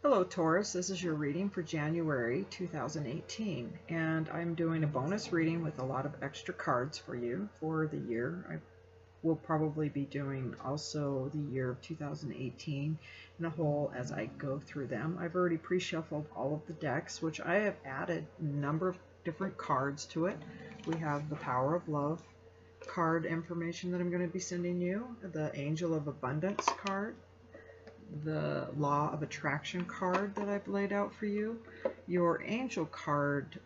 Hello Taurus, this is your reading for January 2018, and I'm doing a bonus reading with a lot of extra cards for you for the year. I will probably be doing also the year of 2018 in a whole as I go through them. I've already pre-shuffled all of the decks, which I have added a number of different cards to it. We have the Power of Love card information that I'm going to be sending you, the Angel of Abundance card, the Law of Attraction card that I've laid out for you, your angel card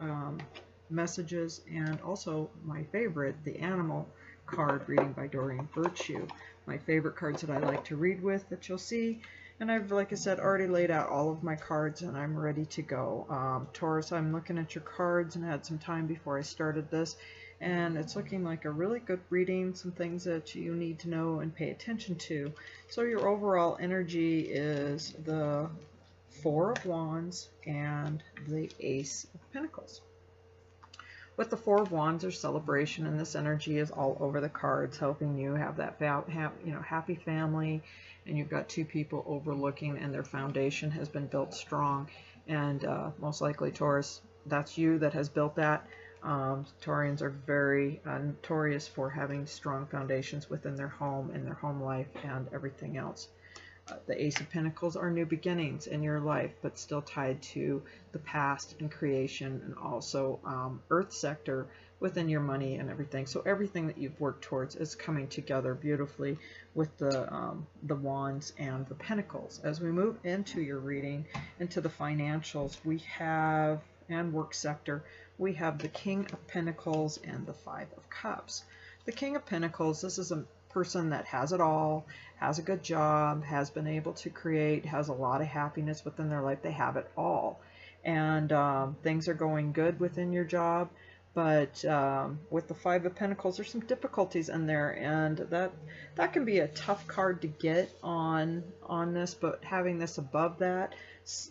messages, and also my favorite, the Animal card reading by Doreen Virtue. My favorite cards that I like to read with that you'll see. And I've, like I said, already laid out all of my cards and I'm ready to go. Taurus, I'm looking at your cards and had some time before I started this. And it's looking like a really good reading, some things that you need to know and pay attention to. So your overall energy is the Four of Wands and the Ace of Pentacles. With the Four of Wands, there's celebration, and this energy is all over the cards, helping you have that happy family, and you've got two people overlooking, and their foundation has been built strong. And most likely, Taurus, that's you that has built that. Taurians are very notorious for having strong foundations within their home and their home life and everything else. The Ace of Pentacles are new beginnings in your life, but still tied to the past and creation, and also Earth sector within your money and everything. So everything that you've worked towards is coming together beautifully with the Wands and the Pentacles. As we move into your reading, into the financials, we have, and work sector, we have the King of Pentacles and the Five of Cups. The King of Pentacles, this is a person that has it all, has a good job, has been able to create, has a lot of happiness within their life. They have it all, and things are going good within your job. But with the Five of Pentacles, there's some difficulties in there, and that can be a tough card to get on this. But having this above that,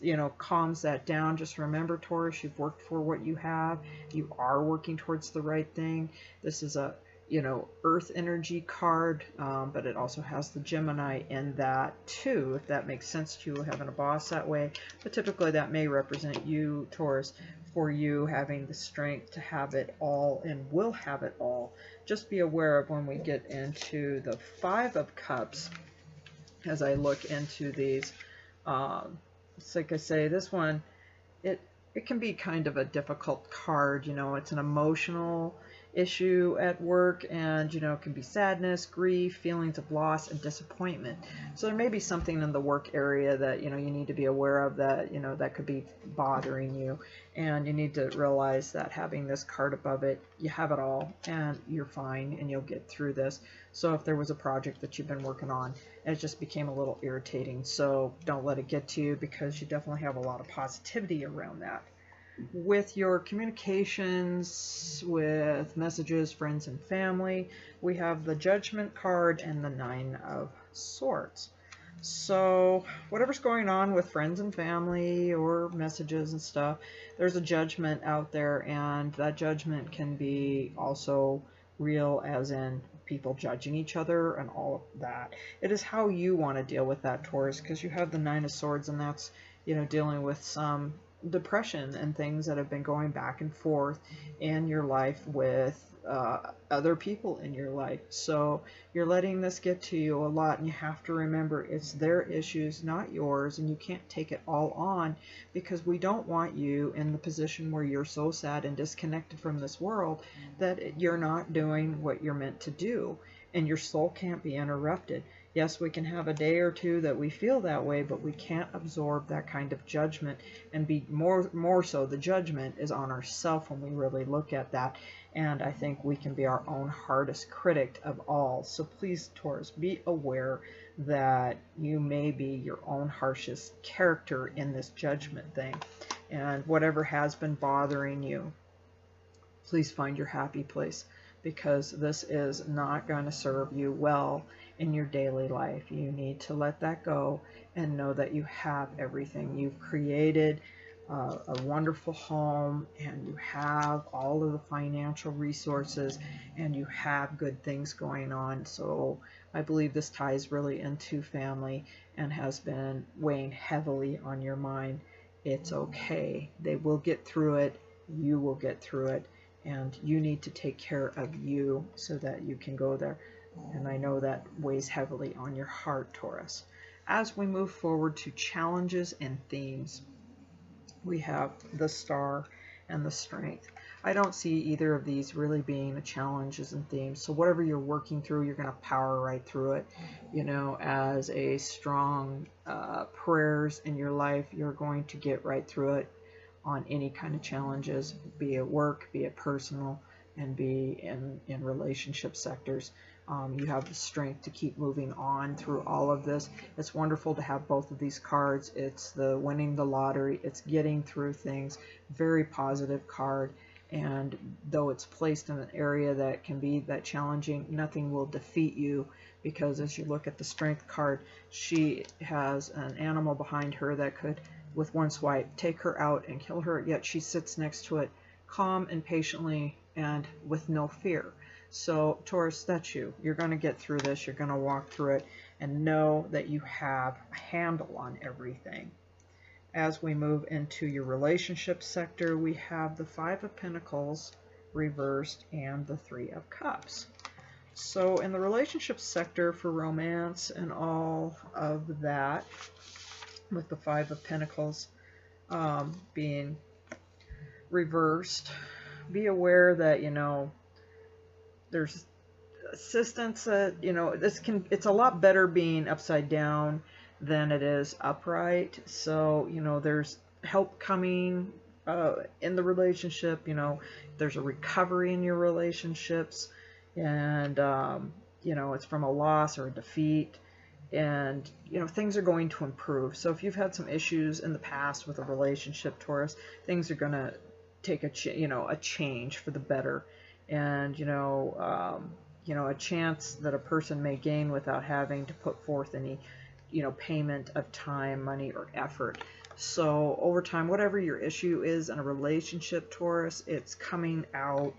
you know, calms that down. Just remember, Taurus, you've worked for what you have. You are working towards the right thing. This is a, you know, earth energy card, but it also has the Gemini in that too, if that makes sense to you, having a boss that way. But typically that may represent you, Taurus, for you having the strength to have it all and will have it all. Just be aware of when we get into the Five of Cups, as I look into these, it's like I say, this one, it can be kind of a difficult card. You know, it's an emotional issue at work, and you know, it can be sadness, grief, feelings of loss, and disappointment. So there may be something in the work area that, you know, you need to be aware of, that, you know, that could be bothering you, and you need to realize that having this card above it, you have it all and you're fine and you'll get through this. So if there was a project that you've been working on and it just became a little irritating, so don't let it get to you, because you definitely have a lot of positivity around that. With your communications with messages, friends, and family, we have the Judgment card and the Nine of Swords. So whatever's going on with friends and family or messages and stuff, there's a judgment out there, and that judgment can be also real, as in people judging each other and all of that. It is how you want to deal with that, Taurus, because you have the Nine of Swords, and that's, you know, dealing with some depression and things that have been going back and forth in your life with other people in your life. So you're letting this get to you a lot, and you have to remember it's their issues, not yours, and you can't take it all on, because we don't want you in the position where you're so sad and disconnected from this world that you're not doing what you're meant to do, and your soul can't be interrupted. Yes, we can have a day or two that we feel that way, but we can't absorb that kind of judgment, and be more so the judgment is on ourselves when we really look at that. And I think we can be our own hardest critic of all. So please, Taurus, be aware that you may be your own harshest character in this judgment thing. And whatever has been bothering you, please find your happy place, because this is not going to serve you well in your daily life. You need to let that go and know that you have everything you've created. a wonderful home, and you have all of the financial resources, and you have good things going on. So I believe this ties really into family and has been weighing heavily on your mind. It's okay. They will get through it. You will get through it. And you need to take care of you so that you can go there. And I know that weighs heavily on your heart, Taurus. As we move forward to challenges and themes, we have the Star and the Strength. I don't see either of these really being the challenges and themes. So whatever you're working through, you're going to power right through it. You know, as a strong prayers in your life, you're going to get right through it on any kind of challenges, be it work, be it personal, and be in relationship sectors. You have the strength to keep moving on through all of this. It's wonderful to have both of these cards. It's the winning the lottery. It's getting through things. Very positive card. And though it's placed in an area that can be that challenging, nothing will defeat you, because as you look at the strength card, she has an animal behind her that could, with one swipe, take her out and kill her, yet she sits next to it calm and patiently and with no fear. So Taurus, that's you. You're going to get through this. You're going to walk through it and know that you have a handle on everything. As we move into your relationship sector, we have the Five of Pentacles reversed and the Three of Cups. So in the relationship sector for romance and all of that, with the Five of Pentacles being reversed, be aware that, you know, there's assistance that, you know, it's a lot better being upside down than it is upright. So, you know, there's help coming in the relationship. You know, there's a recovery in your relationships, and you know, it's from a loss or a defeat, and you know, things are going to improve. So if you've had some issues in the past with a relationship, Taurus, things are going to take a change for the better. And you know, a chance that a person may gain without having to put forth any, you know, payment of time, money, or effort. So over time, whatever your issue is in a relationship, Taurus, it's coming out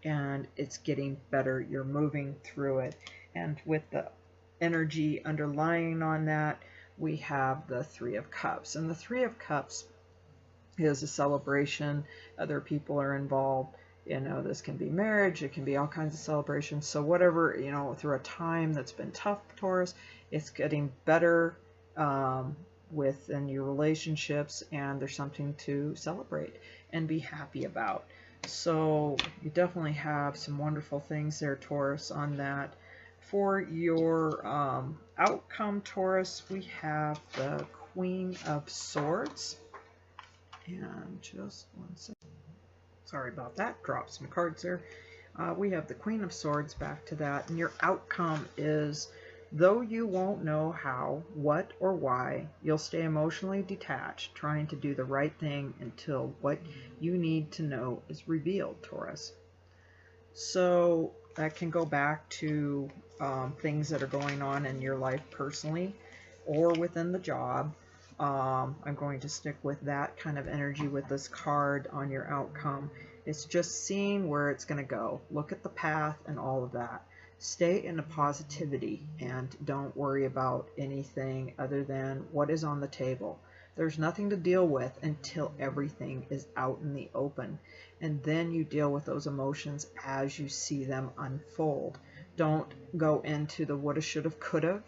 and it's getting better. You're moving through it. And with the energy underlying on that, we have the Three of Cups. And the Three of Cups is a celebration. Other people are involved. You know, this can be marriage, it can be all kinds of celebrations. So whatever, you know, through a time that's been tough, Taurus, it's getting better within your relationships, and there's something to celebrate and be happy about. So you definitely have some wonderful things there, Taurus, on that. For your outcome, Taurus, we have the Queen of Swords. And just one second. Sorry about that, dropped some cards there. We have the Queen of Swords, back to that, and your outcome is, though you won't know how, what, or why, you'll stay emotionally detached, trying to do the right thing until what you need to know is revealed, Taurus. So that can go back to things that are going on in your life personally or within the job. I'm going to stick with that kind of energy with this card on your outcome. It's just seeing where it's going to go. Look at the path and all of that. Stay in a positivity and don't worry about anything other than what is on the table. There's nothing to deal with until everything is out in the open. And then you deal with those emotions as you see them unfold. Don't go into the woulda, shoulda, coulda.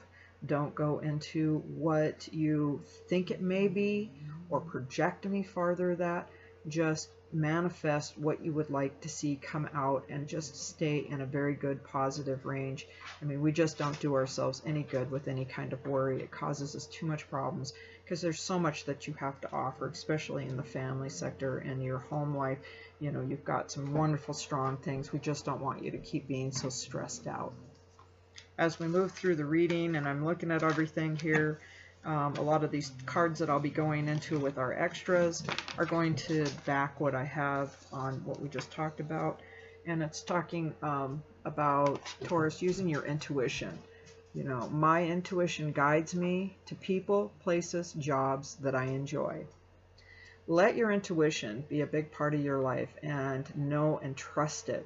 Don't go into what you think it may be or project any farther that. Just manifest what you would like to see come out and just stay in a very good positive range. I mean, we just don't do ourselves any good with any kind of worry. It causes us too much problems because there's so much that you have to offer, especially in the family sector and your home life. You know, you've got some wonderful, strong things. We just don't want you to keep being so stressed out. As we move through the reading, and I'm looking at everything here, a lot of these cards that I'll be going into with our extras are going to back what I have on what we just talked about. And it's talking about, Taurus, using your intuition. You know, my intuition guides me to people, places, jobs that I enjoy. Let your intuition be a big part of your life, and know and trust it.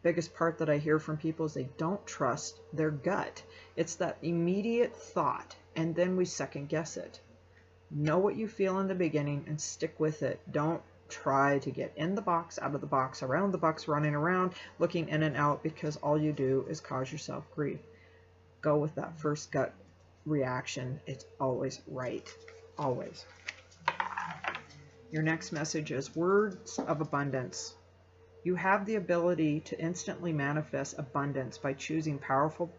Biggest part that I hear from people is they don't trust their gut. It's that immediate thought, and then we second guess it. Know what you feel in the beginning and stick with it. Don't try to get in the box, out of the box, around the box, running around, looking in and out, because all you do is cause yourself grief. Go with that first gut reaction. It's always right. Always. Your next message is words of abundance. You have the ability to instantly manifest abundance by choosing powerful,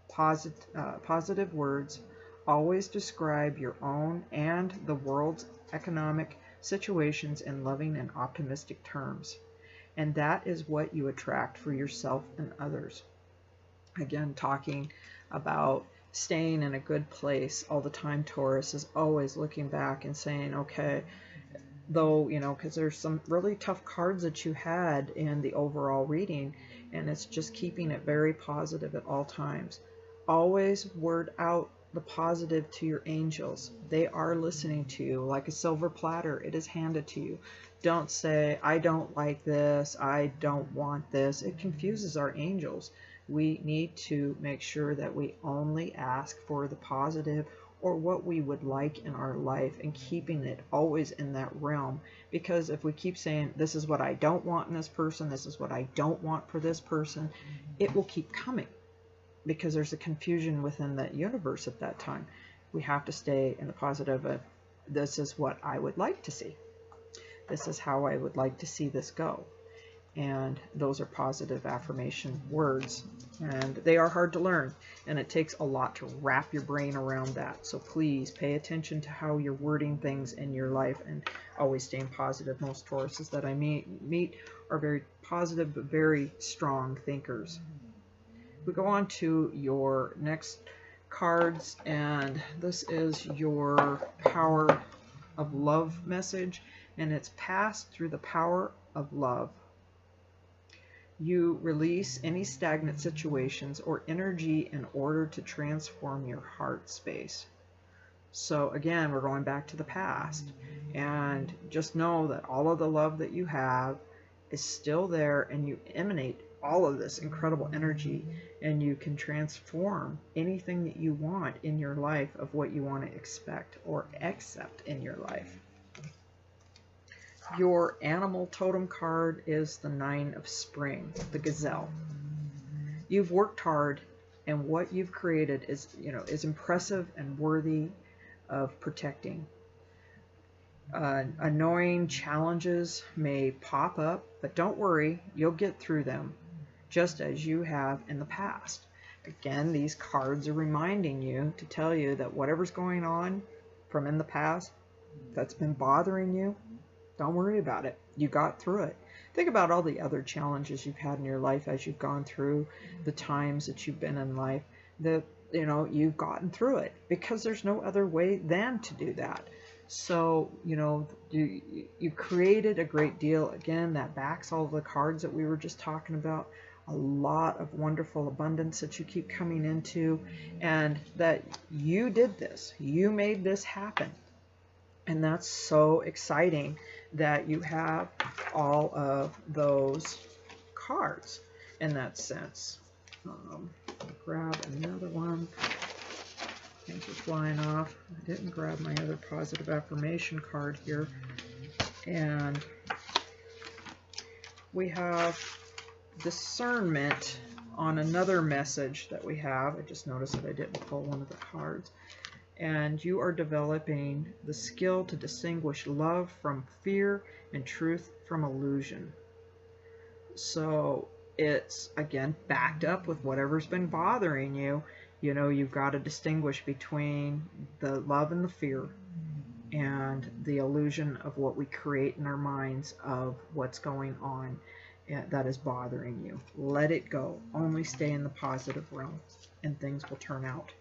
positive words. Always describe your own and the world's economic situations in loving and optimistic terms. And that is what you attract for yourself and others. Again, talking about staying in a good place all the time, Taurus is always looking back and saying, okay, though, you know, because there's some really tough cards that you had in the overall reading, and it's just keeping it very positive at all times. Always word out the positive to your angels. They are listening to you like a silver platter. It is handed to you. Don't say, I don't like this, I don't want this. It confuses our angels. We need to make sure that we only ask for the positive, or what we would like in our life, and keeping it always in that realm. Because if we keep saying, this is what I don't want in this person, this is what I don't want for this person, it will keep coming, because there's a confusion within that universe at that time. We have to stay in the positive of, this is what I would like to see. This is how I would like to see this go. And those are positive affirmation words, and they are hard to learn, and it takes a lot to wrap your brain around that. So please pay attention to how you're wording things in your life, and always staying positive. Most Tauruses that I meet are very positive but very strong thinkers. We go on to your next cards, and this is your power of love message, and it's passed through the power of love. You release any stagnant situations or energy in order to transform your heart space. So again, we're going back to the past, and just know that all of the love that you have is still there, and you emanate all of this incredible energy, and you can transform anything that you want in your life of what you want to expect or accept in your life. Your animal totem card is the 9 of Spring, the gazelle. You've worked hard, and what you've created is, is impressive and worthy of protecting. Annoying challenges may pop up, but don't worry, you'll get through them, just as you have in the past. Again, these cards are reminding you to tell you that whatever's going on from in the past that's been bothering you, don't worry about it. You got through it. Think about all the other challenges you've had in your life as you've gone through the times that you've been in life, that, you've gotten through it, because there's no other way than to do that. So, you created a great deal. Again, that backs all the cards that we were just talking about. A lot of wonderful abundance that you keep coming into, and that you did this. You made this happen. And that's so exciting that you have all of those cards in that sense. I'll grab another one. Things are flying off. I didn't grab my other positive affirmation card here. And we have discernment on another message that we have. I just noticed that I didn't pull one of the cards. And you are developing the skill to distinguish love from fear and truth from illusion. So it's, again, backed up with whatever's been bothering you. You've got to distinguish between the love and the fear, and the illusion of what we create in our minds of what's going on that is bothering you. Let it go. Only stay in the positive realm, and things will turn out.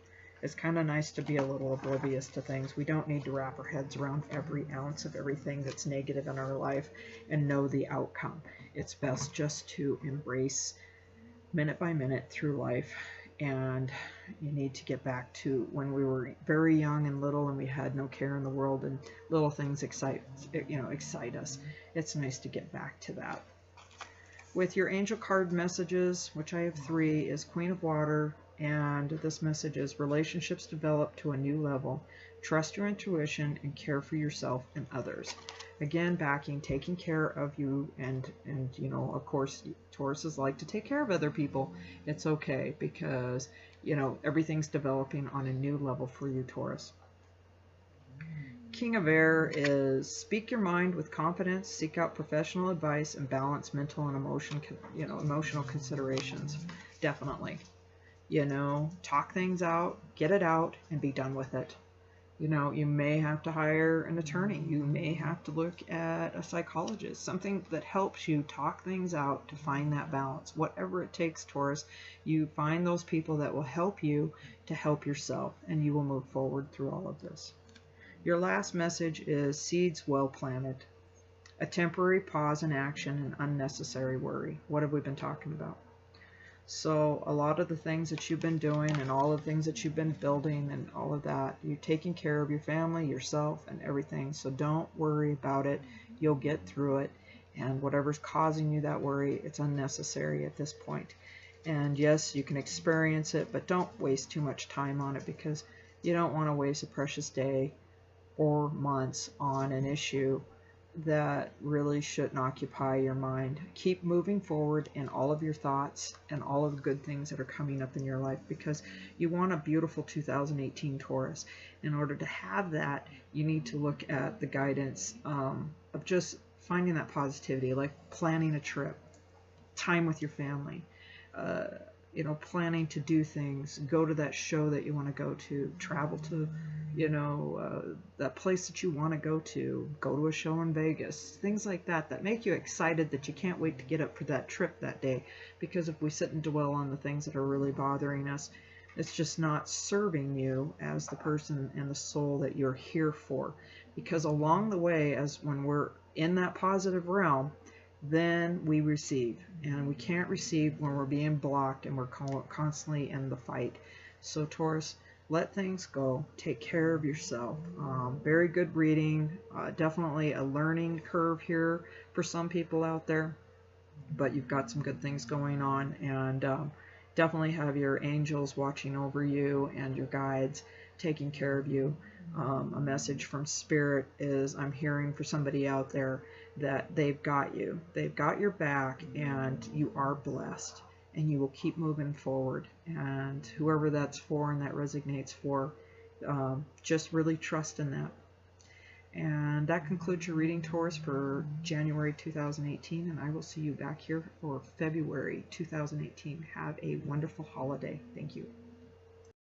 It's kind of nice to be a little oblivious to things. We don't need to wrap our heads around every ounce of everything that's negative in our life and know the outcome. It's best just to embrace minute by minute through life and you need to get back to when we were very young and little and we had no care in the world, and little things excite us. It's nice to get back to that. With your angel card messages, which I have 3, is Queen of Water, and this message is relationships develop to a new level. Trust your intuition and care for yourself and others. Again, backing, taking care of you, and of course, Tauruses like to take care of other people. It's okay, because everything's developing on a new level for you, Taurus. King of Air is speak your mind with confidence, seek out professional advice, and balance mental and emotional considerations. Definitely. Talk things out, get it out, and be done with it. You may have to hire an attorney. You may have to look at a psychologist, something that helps you talk things out to find that balance. Whatever it takes, Taurus, you find those people that will help you to help yourself, and you will move forward through all of this. Your last message is seeds well planted. A temporary pause in action and unnecessary worry. What have we been talking about? So a lot of the things that you've been doing and all the things that you've been building and all of that, you're taking care of your family, yourself, and everything. So don't worry about it. You'll get through it. And whatever's causing you that worry, it's unnecessary at this point. And yes, you can experience it, but don't waste too much time on it, because you don't want to waste a precious day or months on an issue that really shouldn't occupy your mind. Keep moving forward in all of your thoughts and all of the good things that are coming up in your life, because you want a beautiful 2018, Taurus. In order to have that, you need to look at the guidance of just finding that positivity, like planning a trip, time with your family, planning to do things, go to that show that you want to go to, travel to, that place that you want to go to a show in Vegas, things like that make you excited, that you can't wait to get up for that trip that day. Because if we sit and dwell on the things that are really bothering us, it's just not serving you as the person and the soul that you're here for. Because along the way, as when we're in that positive realm, then we receive, and we can't receive when we're being blocked and we're constantly in the fight. So Taurus, let things go, take care of yourself. Very good reading, definitely a learning curve here for some people out there, but you've got some good things going on, and definitely have your angels watching over you and your guides taking care of you. A message from Spirit is, I'm hearing for somebody out there that they've got you. They've got your back, and you are blessed, and you will keep moving forward. And whoever that's for and that resonates for, just really trust in that. And that concludes your reading, Taurus, for January 2018, and I will see you back here for February 2018. Have a wonderful holiday. Thank you.